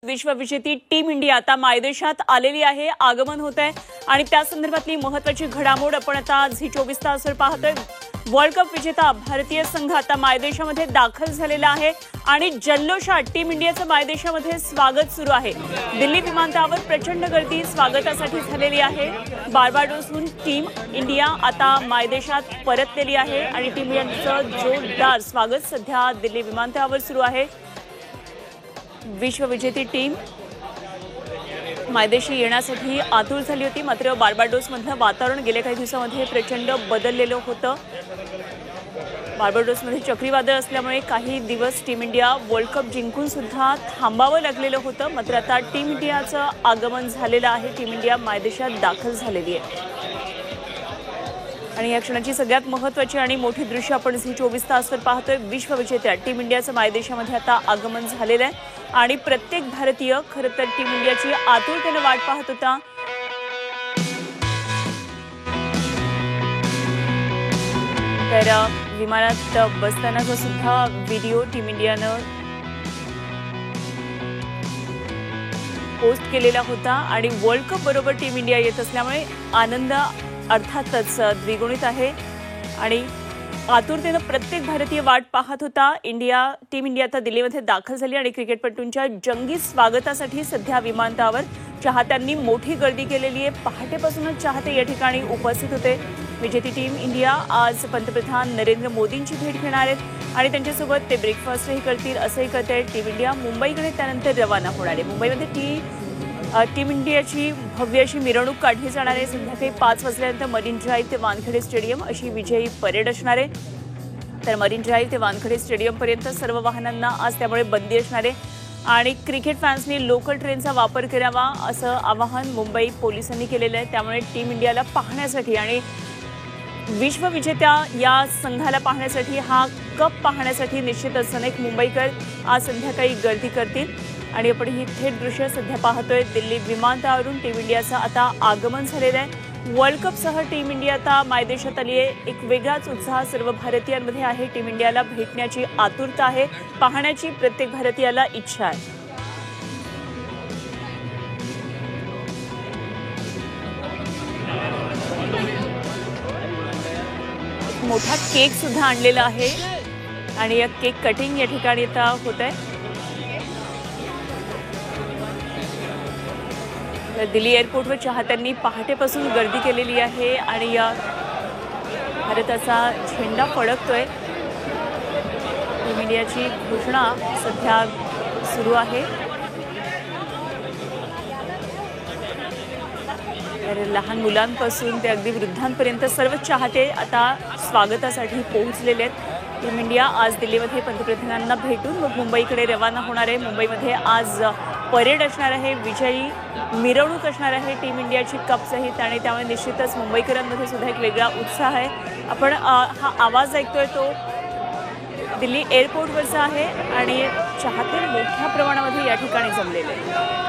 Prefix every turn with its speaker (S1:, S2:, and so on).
S1: विश्वविजेती team India आता मायदेशात आलेली आहे, आगमन होत आहे आणि त्या संदर्भातली महत्त्वाची घडामोड आपण आता झी24 तासवर पाहतोय। वर्ल्ड कप विजेता भारतीय संघ आता मायदेशामध्ये दाखल झालेला आहे आणि जल्लोषात टीम इंडियाचं मायदेशामध्ये स्वागत सुरू आहे। दिल्ली विमानतळावर प्रचंड गर्दी स्वागतासाठी झालेली आहे। बार्बाडोसहून टीम इंडिया आता मायदेशात परतलेली आहे आणि टीम इंडियाचं जोरदार स्वागत सध्या दिल्ली विमानतळावर सुरू आहे। विश्वविजेती टीम मायदेशी येण्यासाठी आतुर झाली होती, मात्र बार्बाडोसमधलं वातावरण गेल्या काही दिवसांमध्ये प्रचंड बदललेलं होतं। बार्बाडोसमध्ये चक्रीवादळ असल्यामुळे काही दिवस टीम इंडिया वर्ल्ड कप जिंकून सुद्धा थांबावं लागलेलं होतं, मात्र आता टीम इंडियाचं आगमन झालेलं आहे। टीम इंडिया मायदेशात दाखल झालेली आहे आणि या क्षणाची सगळ्यात महत्त्वाची आणि मोठी दृश्य आपण झी24 तासवर पाहतोय। विश्वविजेत्या टीम इंडियाचं मायदेशामध्ये आता आगमन झालेलं आहे आणि प्रत्येक भारतीय खरं तर टीम इंडियाची आतुरतेने वाट पाहत होता। तर विमानात बसतानाचा सुद्धा व्हिडिओ टीम इंडियानं पोस्ट केलेला होता आणि वर्ल्ड कप बरोबर टीम इंडिया येत असल्यामुळे आनंद अर्थातच द्विगुणित आहे आणि आतुरतेने प्रत्येक भारतीय वाट पाहत होता। टीम इंडिया आता दिल्लीमध्ये दाखल झाली आणि क्रिकेटपटूंच्या जंगी स्वागतासाठी सध्या विमानतळावर चाहत्यांनी मोठी गर्दी केलेली आहे। पहाटेपासूनच चाहते या ठिकाणी उपस्थित होते। विजेती टीम इंडिया आज पंतप्रधान नरेंद्र मोदींची भेट घेणार आहेत आणि त्यांच्यासोबत ते ब्रेकफास्टही करतील असंही कळतंय। टीम इंडिया मुंबईकडे त्यानंतर रवाना होणार आहे। मुंबईमध्ये टीम इंडियाची भव्य अशी मिरवणूक काढली जाणार आहे। संध्याकाळी 5 वाजल्यानंतर मरीन ड्राईव्ह ते वानखेडे स्टेडियम अशी विजयी परेड असणार आहे। तर मरीन ड्राईव्ह ते वानखेडे स्टेडियमपर्यंत सर्व वाहनांना आज त्यामुळे बंदी असणार आहे आणि क्रिकेट फॅन्सनी लोकल ट्रेनचा वापर करावा असं आवाहन मुंबई पोलिसांनी केलेलं आहे। त्यामुळे टीम इंडियाला पाहण्यासाठी आणि विश्वविजेत्या या संघाला पाहण्यासाठी, हा कप पाहण्यासाठी निश्चितच अनेक मुंबईकर आज संध्याकाळी गर्दी करतील आणि आपण ही थेट दृश्य सध्या पाहतोय। दिल्ली विमानतळावरून टीम इंडियाचं आता आगमन झालेलं आहे। वर्ल्ड कपसह टीम इंडिया आता मायदेशात आली आहे। एक वेगळाच उत्साह सर्व भारतीयांमध्ये आहे। टीम इंडियाला भेटण्याची आतुरता आहे, पाहण्याची प्रत्येक भारतीयाला इच्छा आहे। मोठा केक सुद्धा आणलेला आहे आणि या केक कटिंग या ठिकाणी आता होत आहे। दिल्ली एअरपोर्टवर चाहत्यांनी पहाटेपासून गर्दी केलेली आहे आणि या भारताचा झेंडा फडकतोय। टीम इंडियाची घोषणा सध्या सुरू आहे। तर लहान मुलांपासून ते अगदी वृद्धांपर्यंत सर्व चाहते आता स्वागतासाठी पोहोचलेले आहेत। टीम इंडिया आज दिल्लीमध्ये पंतप्रधानांना भेटून मग मुंबईकडे रवाना होणार आहे। मुंबईमध्ये आज परेड असणार आहे, विजयी मिरवणूक असणार आहे टीम इंडियाची कप सहित आणि त्यामुळे निश्चितच मुंबईकरांमध्ये सुद्धा एक वेगळा उत्साह आहे। आपण हा आवाज ऐकतोय तो दिल्ली एअरपोर्टवरचा आहे आणि चाहते मोठ्या प्रमाणामध्ये या ठिकाणी जमलेले आहेत।